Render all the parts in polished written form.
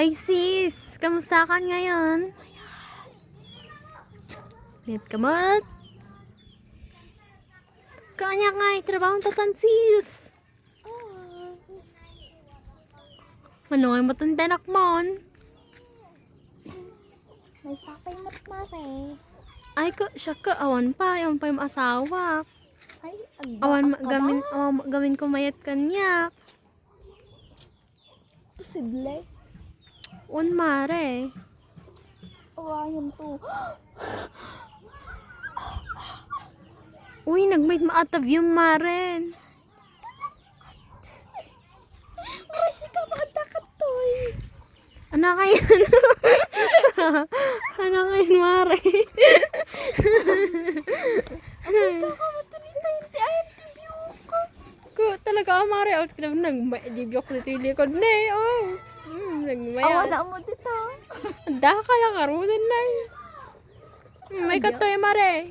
Hi sis! Kamusta ka ngayon? Net kamot? Kanya nga trabaho tatan sis! Ano ay matandanak mon? May sakay matmare. Ay ko, siya ka, awan pa yung asawa. Ay, Awan agda ka gamin ko mayat kanya. Posible. Un mare. Awayan to. Uy, nagmait maatav yung maren. Kasi ka makatakat to eh. Anak kayo. Anak kayo mare. Kakamatulita yung tiayang tibyo ko. Ko talaga mare out ka naman nagmait ko dito yung likod na eh. Oh. Nagmayat. Awana mo dito. Anda ka lang karudan na eh. May katoy mare.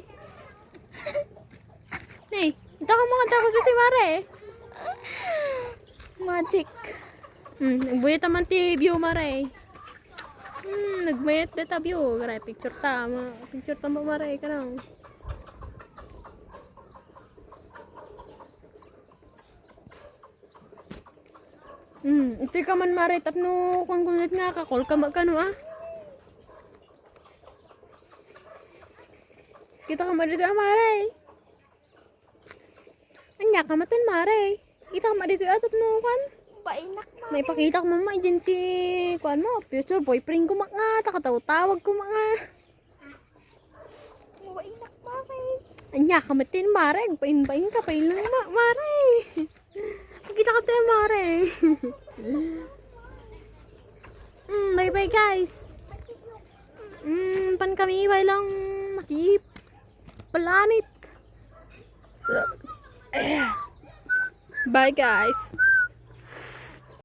Nay, ito ka mga tapos ito mare. Magic. Nagbuyat naman ti view mare. Nagmayat data view. Garay picture ta. Picture ta mo mare ka na. Ito ka man mare. Tapno kung gunit nga kakol ka magkano ah. Kita ka man dito ah mare. Anya ka matin mare. Kita ka man dito ah tapno kan. Painak mo. May pakita ko mama identi kuan mo future boyfriend ko mga takataw-tawag ko mga Painak mo eh. anya ka matin mare pain-pain ka pain lang mare kita ka tayo mare bye bye guys pan kami bye lang makip planit bye guys.